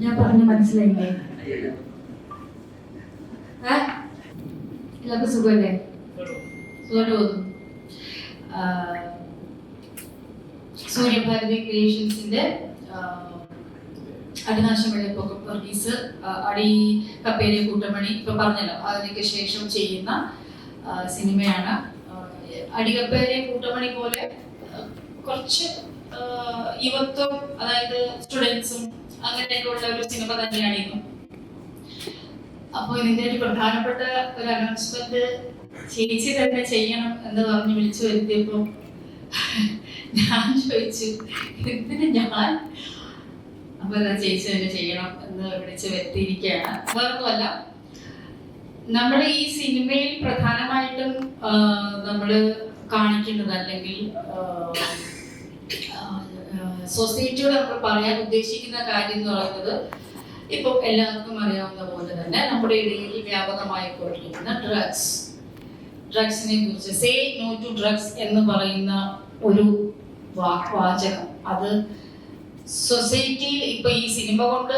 ഞാൻ പറഞ്ഞ മനസ്സിലായില്ലേ? എല്ലാവർക്കും സുഖമല്ലേ? സുഖമായിട്ട് പോകുന്നു. സൂര്യഭാരതി ക്രിയേഷൻസിന്റെ അടിനാശം വെള്ളപ്പൊക്കം വർഗീസ് അടി കപ്പേരി കൂട്ടമണി ഇപ്പൊ പറഞ്ഞല്ലോ, അതിനൊക്കെ ശേഷം ചെയ്യുന്ന സിനിമയാണ്. അടികപ്പേരി കൂട്ടമണി പോലെ കുറച്ച് യുവത്വം, അതായത് സ്റ്റുഡൻസും അങ്ങനെയൊക്കെ ഉള്ള ഒരു സിനിമ തന്നെയാണിത്. അപ്പോൾ ഇതിന്റെ ഒരു പ്രധാനപ്പെട്ട ഒരു അനൗൺസ്മെന്റ് ചേച്ചി തന്നെ ചെയ്യണം എന്ന് പറഞ്ഞ് വിളിച്ചു വരുത്തിയപ്പോ ഞാൻ ചോദിച്ചു എന്തിന് ഞാൻ, അപ്പൊ ചേച്ചി തന്നെ ചെയ്യണം എന്ന് വിളിച്ചു വരുത്തിയിരിക്കുകയാണ്. വേറൊന്നുമല്ല, നമ്മുടെ ഈ സിനിമയിൽ പ്രധാനമായിട്ടും നമ്മള് കാണിക്കുന്നത് അല്ലെങ്കിൽ സൊസൈറ്റിയോട് നമ്മൾ പറയാൻ ഉദ്ദേശിക്കുന്ന കാര്യം എന്ന് പറയുന്നത്, ഇപ്പൊ എല്ലാവർക്കും അറിയാവുന്ന പോലെ തന്നെ നമ്മുടെ ഇടയിൽ വ്യാപകമായി കൊണ്ടിരിക്കുന്ന ഡ്രഗ്സിനെ കുറിച്ച്, സേ നോ ടു ഡ്രഗ്സ് എന്ന് പറയുന്ന ഒരു വാചകം, അത് സൊസൈറ്റിയിൽ ഇപ്പൊ ഈ സിനിമ കൊണ്ട്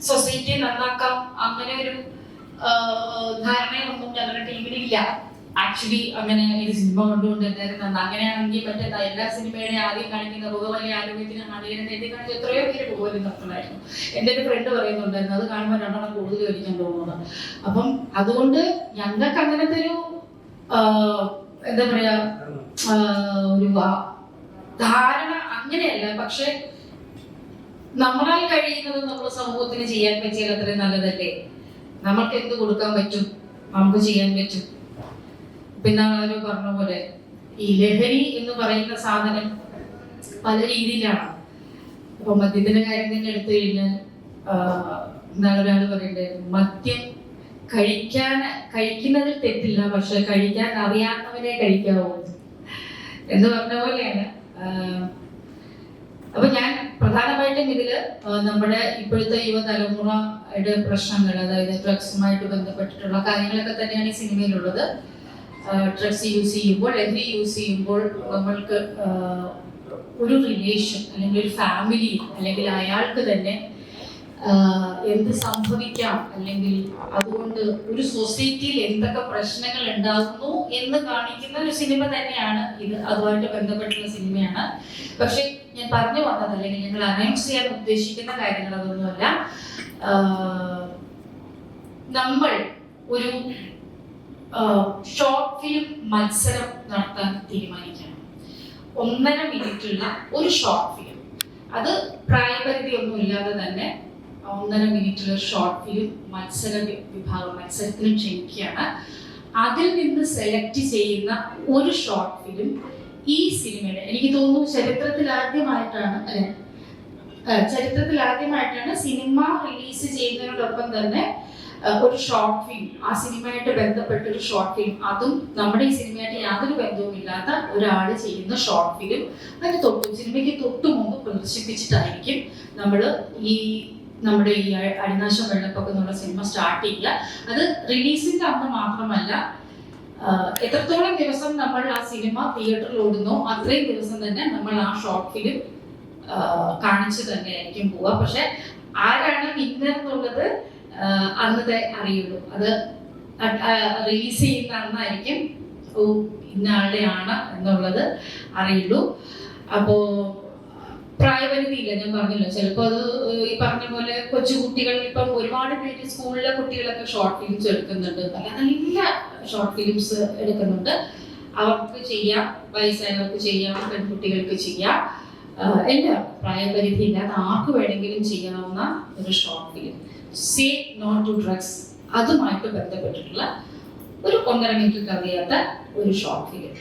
സൊസൈറ്റിയെ നന്നാക്കാം അങ്ങനെ ഒരു ധാരണയൊന്നും ഞങ്ങളുടെ ടീമിലില്ല. ആക്ച്വലി അങ്ങനെ ഒരു സിനിമ കൊണ്ടുകൊണ്ട് എന്തായാലും അങ്ങനെയാണെങ്കിൽ മറ്റേ എല്ലാ സിനിമയുടെ ആദ്യം കാണിക്കുന്ന പുകവലി ആരോഗ്യത്തിന് ഹാനികരം എഴുതി കാണിച്ച് എത്രയോ പേര് പുകവലി നടത്തുന്നുണ്ടായിരുന്നു. എൻ്റെ ഒരു ഫ്രണ്ട് പറയുന്നുണ്ടായിരുന്നു, അത് കാണുമ്പോൾ രണ്ടെണ്ണം കൂടുതൽ കഴിക്കാൻ തോന്നുന്നത്. അപ്പം അതുകൊണ്ട് ഞങ്ങൾക്ക് അങ്ങനത്തെ ഒരു എന്താ പറയാ ഒരു ധാരണ അങ്ങനെയല്ല. പക്ഷെ നമ്മളാൽ കഴിയുന്നത് നമ്മുടെ സമൂഹത്തിന് ചെയ്യാൻ പറ്റിയാൽ അത്രയും നല്ലതല്ലേ? നമ്മൾക്ക് എന്ത് കൊടുക്കാൻ പറ്റും, നമുക്ക് ചെയ്യാൻ പറ്റും. പിന്നെ ആരോ പറഞ്ഞ പോലെ ഈ ലഹരി എന്ന് പറയുന്ന സാധനം പല രീതിയിലാണ്. അപ്പൊ മദ്യത്തിന്റെ കാര്യം തന്നെ എടുത്തു കഴിഞ്ഞാൽ എന്താണ് ഒരാൾ പറയേണ്ടത്, മദ്യം കഴിക്കുന്നതിൽ തെറ്റില്ല, പക്ഷെ കഴിക്കാൻ അറിയാവുന്നവരെ കഴിക്കാവൂ എന്ന് പറഞ്ഞ പോലെയാണ്. അപ്പൊ ഞാൻ പ്രധാനമായിട്ടും ഇതില് നമ്മുടെ ഇപ്പോഴത്തെ യുവതലമുറയുടെ പ്രശ്നങ്ങൾ, അതായത് ഡ്രഗ്സുമായിട്ട് ബന്ധപ്പെട്ടിട്ടുള്ള കാര്യങ്ങളൊക്കെ തന്നെയാണ് ഈ സിനിമയിലുള്ളത്. ഡ്രഗ്സ് യൂസ് ചെയ്യുമ്പോൾ, ലഹരി യൂസ് ചെയ്യുമ്പോൾ നമ്മൾക്ക് ഒരു റിലേഷൻ അല്ലെങ്കിൽ ഒരു ഫാമിലി അല്ലെങ്കിൽ അയാൾക്ക് തന്നെ എന്ത് സംഭവിക്കാം, അല്ലെങ്കിൽ അതുകൊണ്ട് ഒരു സൊസൈറ്റിയിൽ എന്തൊക്കെ പ്രശ്നങ്ങൾ ഉണ്ടാകുന്നു എന്ന് കാണിക്കുന്ന ഒരു സിനിമ തന്നെയാണ് ഇത്. അതുമായിട്ട് ബന്ധപ്പെട്ടുള്ള സിനിമയാണ്. പക്ഷെ ഞാൻ പറഞ്ഞു വന്നത്, അല്ലെങ്കിൽ ഞങ്ങൾ അനൗൺസ് ചെയ്യാൻ ഉദ്ദേശിക്കുന്ന കാര്യങ്ങൾ അതൊന്നുമല്ല. നമ്മൾ ഒരു ഷോർട്ട് ഫിലിം മത്സരം നടത്താൻ തീരുമാനിക്കണം. 1.5 മിനിറ്റുള്ള ഒരു ഷോർട്ട് ഫിലിം, അത് പ്രായപരിധി ഒന്നും ഇല്ലാതെ തന്നെ 1.5 മിനിറ്റുള്ള ഷോർട്ട് ഫിലിം മത്സരത്തിന് ക്ഷണിക്കുകയാണ്. അതിൽ നിന്ന് സെലക്ട് ചെയ്യുന്ന ഒരു ഷോർട്ട് ഫിലിം ഈ സിനിമയുടെ, എനിക്ക് തോന്നുന്നു ചരിത്രത്തിൽ ആദ്യമായിട്ടാണ് സിനിമ റിലീസ് ചെയ്യുന്നതിനോടൊപ്പം തന്നെ ഒരു ഷോർട്ട് ഫിലിം, ആ സിനിമയായിട്ട് ബന്ധപ്പെട്ട ഒരു ഷോർട്ട് ഫിലിം, അതും നമ്മുടെ ഈ സിനിമയായിട്ട് യാതൊരു ബന്ധവുമില്ലാത്ത ഒരാൾ ചെയ്യുന്ന ഷോർട്ട് ഫിലിം, അതിന് സിനിമയ്ക്ക് തൊട്ടു മുമ്പ് പ്രദർശിപ്പിച്ചിട്ടായിരിക്കും നമ്മുടെ ഈ അടിനാശം വെള്ളപ്പൊക്കം എന്നുള്ള സിനിമ സ്റ്റാർട്ട് ചെയ്യുക. അത് റിലീസിന്റെ അന്ന് മാത്രമല്ല, എത്രത്തോളം ദിവസം നമ്മൾ ആ സിനിമ തിയേറ്ററിൽ ഓടുന്നോ അത്രയും ദിവസം തന്നെ നമ്മൾ ആ ഷോർട്ട് ഫിലിം കാണിച്ചു തന്നെ ആയിരിക്കും പോവുക. പക്ഷെ ആരാണ് വിന്നർ എന്നുള്ളത് അന്നത്തെ അറിയുള്ളൂ. അത് റിലീസ് ചെയ്യുന്ന അന്നായിരിക്കും ഇന്ന ആളുടെയാണ് എന്നുള്ളത് അറിയുള്ളൂ. അപ്പോ പ്രായപരിധി ഇല്ല, ഞാൻ പറഞ്ഞല്ലോ. ചിലപ്പോൾ അത് ഈ പറഞ്ഞ പോലെ കൊച്ചുകുട്ടികൾ, ഇപ്പം ഒരുപാട് പേര് സ്കൂളിലെ കുട്ടികളൊക്കെ ഷോർട്ട് ഫിലിംസ് എടുക്കുന്നുണ്ട്, നല്ല ഷോർട്ട് ഫിലിംസ് എടുക്കുന്നുണ്ട്. അവർക്ക് ചെയ്യാം, വയസ്സായവർക്ക് ചെയ്യാം, പെൺകുട്ടികൾക്ക് ചെയ്യാം, എല്ലാം പ്രായപരിധി ഇല്ലാതെ ആർക്ക് വേണമെങ്കിലും ചെയ്യാവുന്ന ഒരു short film, say no to drugs, അതുമായിട്ട് ബന്ധപ്പെട്ടിട്ടുള്ള ഒരു 1.5 മിനിറ്റ് കവിയാത്ത ഒരു ഷോർട്ട് ഫിലിം.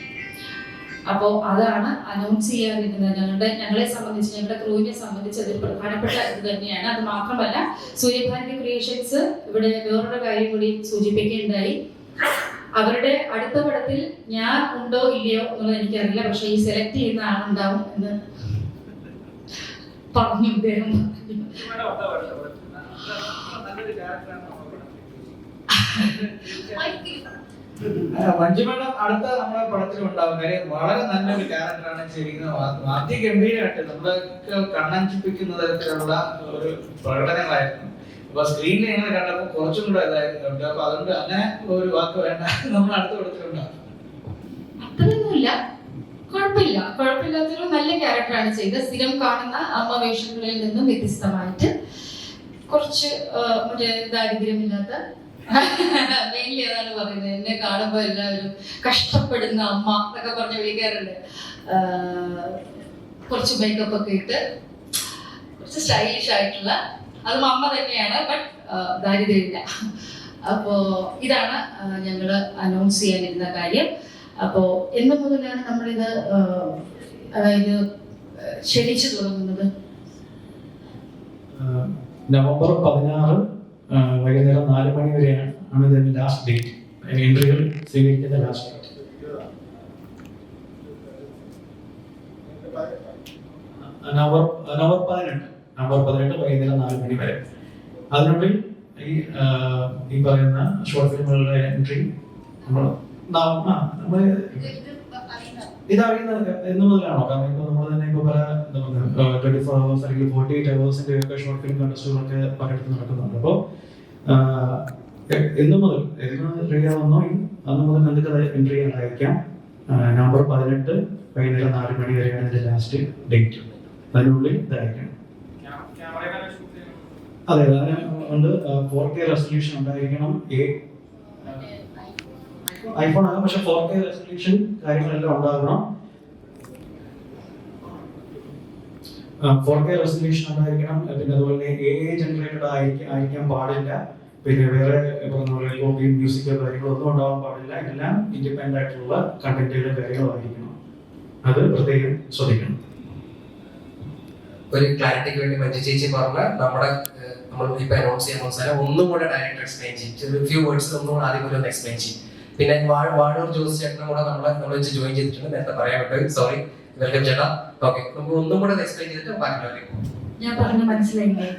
അപ്പോൾ അതാണ് അനൗൺസ് ചെയ്യാനിരിക്കുന്നത്. ഞങ്ങളെ സംബന്ധിച്ച്, ഞങ്ങളുടെ ക്രൂവിനെ സംബന്ധിച്ച് അതൊരു പ്രധാനപ്പെട്ട ഇത് തന്നെയാണ്. അത് മാത്രമല്ല, സൂര്യഭാരതി ക്രിയേഷൻസ് ഇവിടെ വേറൊരു കാര്യം കൂടി സൂചിപ്പിക്കേണ്ടായി. അവരുടെ അടുത്ത പടത്തിൽ ഞാൻ ഉണ്ടോ ഇല്ലയോ എന്നുള്ളത് എനിക്കറിയില്ല, പക്ഷെ ഈ സെലക്ട് ചെയ്യുന്ന ആളുണ്ടാവും എന്ന് പറഞ്ഞു അദ്ദേഹം. മഞ്ജു മേഡം അടുത്ത നമ്മുടെ പടത്തിൽ ഉണ്ടാവും. കാര്യം വളരെ നല്ലൊരു ക്യാരക്ടറാണ് ചെയ്തിരിക്കുന്നത്. അതിഗംഭീരമായിട്ട് നമ്മളൊക്കെ കണ്ണഞ്ചിപ്പിക്കുന്ന തരത്തിലുള്ള ഒരു പ്രകടനങ്ങളായിരുന്നു. അപ്പൊ സ്ക്രീനിൽ ഇങ്ങനെ കണ്ടപ്പോൾ കുറച്ചും കൂടെ ഇതായിരുന്നു. അപ്പൊ അതുകൊണ്ട് അങ്ങനെ ഒരു വാക്ക് വേണ്ട, നമ്മൾ അടുത്ത പടത്തിലുണ്ടാവും. അത്രയൊന്നുമില്ല, കുഴപ്പമില്ലാത്തൊരു നല്ല ക്യാരക്ടറാണ് ചെയ്തത്. സ്ഥിരം കാണുന്ന അമ്മ വേഷങ്ങളിൽ നിന്നും വ്യത്യസ്തമായിട്ട് കുറച്ച് മറ്റേ ദാരിദ്ര്യമില്ലാത്ത, മെയിൻലി അതാണ് പറയുന്നത്, എന്നെ കാണുമ്പോൾ എല്ലാവരും കഷ്ടപ്പെടുന്ന അമ്മ എന്നൊക്കെ പറഞ്ഞ് വിളിക്കാറുണ്ട്. കുറച്ച് മേക്കപ്പ് ഒക്കെ ഇട്ട് കുറച്ച് സ്റ്റൈലിഷ് ആയിട്ടുള്ള, അതും അമ്മ തന്നെയാണ്, ബട്ട് ദാരിദ്ര്യമില്ല. അപ്പോ ഇതാണ് ഞങ്ങൾ അനൗൺസ് ചെയ്യാനിരുന്ന കാര്യം. അപ്പോ എന്ന് മുതലാണ് നമ്മളിത് അതായത് ക്ഷണിച്ചു തുടങ്ങുന്നത്? നവംബർ 16 വൈകുന്നേരം 4 മണി വരെയാണ് ഇതിന്റെ ലാസ്റ്റ് ഡേറ്റ്. എൻട്രികൾ സ്വീകരിക്കുന്ന ലാസ്റ്റ് ഡേറ്റ്. നവംബർ 18 വൈകുന്നേരം 4 മണി വരെ. അതിനുള്ളിൽ ഈ പറയുന്ന ഷോർട്ട് ഫിലിമുകളുടെ എൻട്രി നമ്മൾ ഇതറിയുന്നത് എന്ന് മുതലാണോ? കാരണം ഇപ്പൊ നമ്മൾ തന്നെ ഇപ്പൊ പല 24 hours അല്ലെങ്കിൽ 48 hours ഒക്കെ ഷോർട്ട് ഫിലിം കണ്ടസ്റ്റുകളൊക്കെ പലയിടത്ത് നടക്കുന്നുണ്ട്. അപ്പോൾ എന്ന് മുതൽ അറിയാവുന്നോ അന്ന് മുതൽ നിങ്ങൾക്ക് എൻട്രി ചെയ്യാനായിരിക്കാം. നവംബർ 18 വൈകുന്നേരം 4 മണി വരെയാണ് ഇതിന്റെ ലാസ്റ്റ് ഡേറ്റ്. അതിനുള്ളിൽ ഇതായിരിക്കണം. അതെ, അതുകൊണ്ട് 4K റെസൊല്യൂഷൻ ഉണ്ടായിരിക്കണം. ഐഫോൺ ആകാം, പക്ഷെ 4K റെസൊല്യൂഷൻ കാര്യങ്ങളെല്ലാം ഉണ്ടാകണം. 4K റെസൊല്യൂഷൻ ഉണ്ടായിരിക്കണം. പിന്നെ അതുപോലെ AI ജനറേറ്റഡ് ആയിരിക്കാൻ പാടില്ല. പിന്നെ വേറെ കോപ്പി മ്യൂസിക്കോ കാര്യങ്ങളൊന്നും ഉണ്ടാവാൻ പാടില്ല. എല്ലാം ഇൻഡിപെൻഡന്റ് ആയിട്ടുള്ള കണ്ടന്റുകളും കാര്യങ്ങളായിരിക്കണം. അത് പ്രത്യേകം ശ്രദ്ധിക്കണം. ഒരു ക്ലാരിറ്റിക്ക് വേണ്ടി മഞ്ജു ചേച്ചി പറഞ്ഞ നമ്മൾ ഇപ്പൊ അനൗൺസ് ചെയ്യാൻ അവസാനം ഒന്നും കൂടെ ഡയറക്റ്റ് എക്സ്പ്ലെയിൻ ചെയ്യും. ഫ്യൂ വേർഡ്സ് ഒന്നും കൂടെ ആദ്യം ഒന്ന് എക്സ്പ്ലെയിൻ ചെയ്യും. പിന്നെ വാഴൂർ ജോസ് ചേട്ടനും കൂടെ നമ്മൾ വെച്ച് ജോയിൻ ചെയ്തിട്ടുണ്ട്. നേരത്തെ പറയാൻ പറ്റും, സോറി. വെൽക്കം ചേട്ടാ. ഓക്കെ, നമുക്ക് ഒന്നും കൂടെ എക്സ്പ്ലെയിൻ ചെയ്തിട്ട് ബാക്കിയുള്ളവരെ ഞാൻ പറഞ്ഞ മനസ്സിലായില്ലേ?